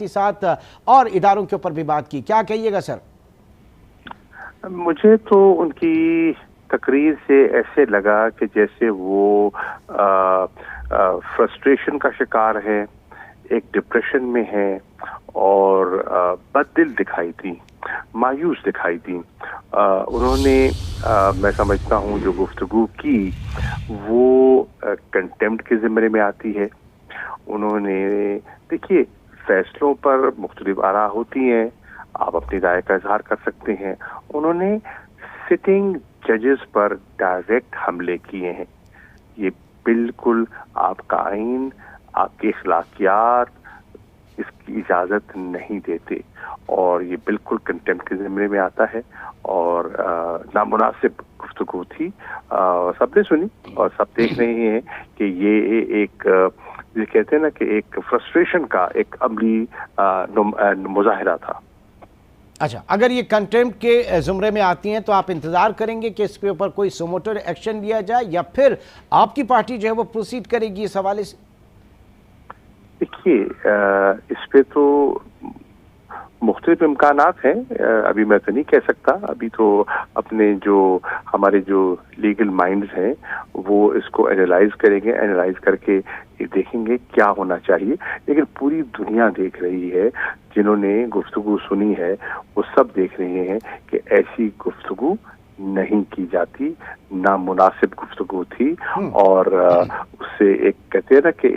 साथ और इदारों के ऊपर भी बात की। क्या कहिएगा सर? मुझे तो उनकी तकरीर से ऐसे लगा कि जैसे वो फ्रस्ट्रेशन का शिकार है, एक डिप्रेशन में है और बददिल दिखाई दी, मायूस दिखाई दी। उन्होंने मैं समझता हूँ जो गुफ्तगू की वो कंटेम्प्ट के ज़िम्मे में आती है। उन्होंने देखिए फैसलों पर मुख्तलिफ आरा होती हैं, आप अपनी राय का इजहार कर सकते हैं। उन्होंने सिटिंग जजेस पर डायरेक्ट हमले किए हैं। ये बिल्कुल आपका आइन, आपके अखलाकियात इसकी इजाज़त नहीं देते और ये बिल्कुल कंटेम्प्ट के ज़िम्मे में आता है और नामुनासिब गुफ्तगू थी। सबने सुनी और सब देख रहे हैं कि ये एक ये कहते हैं ना कि एक फ्रस्ट्रेशन का एक अमली मुजाहिरा था। अच्छा, अगर ये कंटेम्प्ट के ज़ुमरे में आती हैं तो आप इंतज़ार करेंगे कि इसके ऊपर कोई सुमोटो एक्शन लिया जाए या फिर आपकी पार्टी जो है वो प्रोसीड करेगी इस हवाले से? देखिए इस पे तो मुख्तलिफ इम्कानात हैं, अभी मैं तो नहीं कह सकता। अभी तो अपने जो हमारे जो लीगल माइंड्स हैं वो इसको एनालाइज करेंगे, एनालाइज करके देखेंगे क्या होना चाहिए। लेकिन पूरी दुनिया देख रही है, जिन्होंने गुफ्तगू सुनी है वो सब देख रहे हैं कि ऐसी गुफ्तगू नहीं की जाती, नामुनासिब गुफ्तगू थी और उससे एक कहते हैं ना कि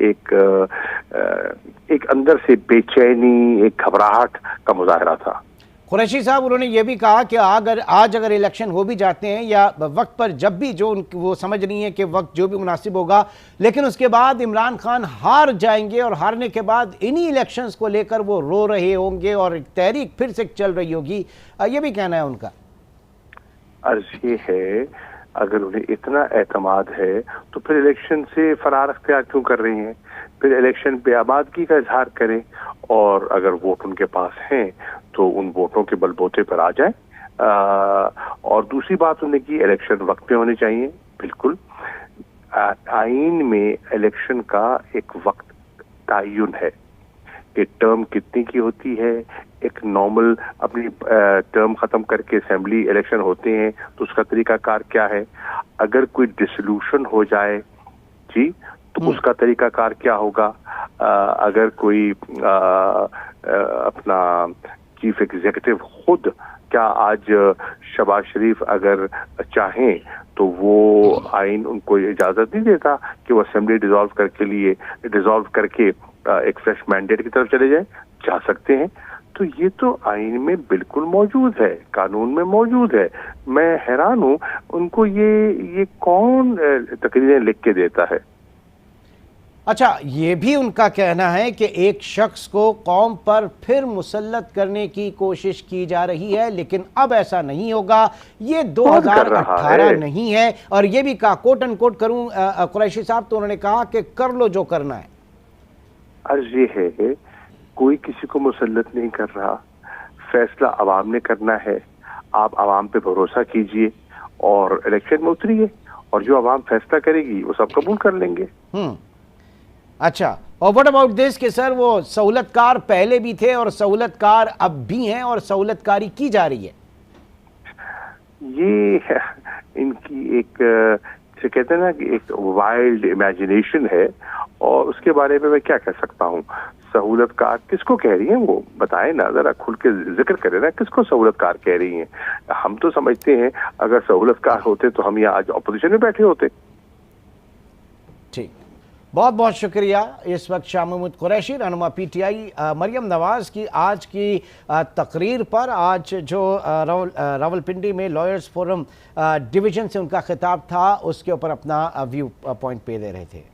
एक अंदर से बेचैनी, एक घबराहट का मुजाहरा था। कुरैशी साहब, उन्होंने ये भी कहा कि अगर इलेक्शन हो भी जाते हैं या वक्त पर जब भी जो वो समझ रही हैं कि वक्त जो भी मुनासिब होगा, लेकिन उसके बाद इमरान खान हार जाएंगे और हारने के बाद इन्हीं इलेक्शंस को लेकर वो रो रहे होंगे और तहरीक फिर से चल रही होगी। ये भी कहना है उनका। अर्ज ये है, अगर उन्हें इतना एतमाद है तो फिर इलेक्शन से फरार अख्तियार क्यों कर रही हैं? फिर इलेक्शन पे आबादगी का इजहार करें और अगर वोट उनके पास हैं तो उन वोटों के बलबूते पर आ जाएं। और दूसरी बात उन्हें की इलेक्शन वक्त पे होने चाहिए। बिल्कुल आइन में इलेक्शन का एक वक्त तयन है कि टर्म कितनी की होती है। एक नॉर्मल अपनी टर्म ख़त्म करके असेंबली इलेक्शन होते हैं तो उसका तरीकाकार क्या है। अगर कोई डिसोल्यूशन हो जाए जी तो उसका तरीकाकार क्या होगा। अगर कोई अपना चीफ एग्जीक्यूटिव खुद क्या आज शहबाज शरीफ अगर चाहें तो वो आइन उनको इजाज़त नहीं देता कि वो असेंबली डिसॉल्व करके एक फ्रेश मैंडेट की तरफ चले जाए? जा सकते हैं। तो ये तो आइन में बिल्कुल मौजूद है, कानून में मौजूद है। मैं हैरान हूँ उनको ये कौन तकरीरें लिख के देता है। अच्छा, ये भी उनका कहना है कि एक शख्स को कौम पर फिर मुसल्लत करने की कोशिश की जा रही है, लेकिन अब ऐसा नहीं होगा, ये 2018 नहीं है। और ये भी कहा, कोट एंड कोट करूं कुरैशी साहब, तो उन्होंने कहा कि कर लो जो करना है। अर्ज ये है, कोई किसी को मुसल्लत नहीं कर रहा, फैसला अवाम ने करना है। आप अवाम पे भरोसा कीजिए और इलेक्शन में उतरिए और जो अवाम फैसला करेगी वो सब कबूल कर लेंगे। अच्छा, और व्हाट अबाउट दिस कि सर वो सहूलतकार पहले भी थे और सहूलतकार अब भी हैं और सहूलतकारी की जा रही है? ये इनकी एक जिसे कहते हैं ना कि एक वाइल्ड इमेजिनेशन है और उसके बारे में मैं क्या कह सकता हूँ। सहूलतकार किसको कह रही हैं वो बताएं ना, जरा खुल के जिक्र करें ना, किसको सहूलतकार कह रही हैं? हम तो समझते हैं अगर सहूलतकार होते तो हम यहाँ आज अपोजिशन में बैठे होते। ठीक, बहुत बहुत शुक्रिया। इस वक्त शाह महमूद कुरैशी, रहनुमा पीटीआई, मरियम नवाज की आज की तकरीर पर, आज जो रावलपिंडी में लॉयर्स फोरम डिवीज़न से उनका खिताब था उसके ऊपर अपना व्यू पॉइंट पे दे रहे थे।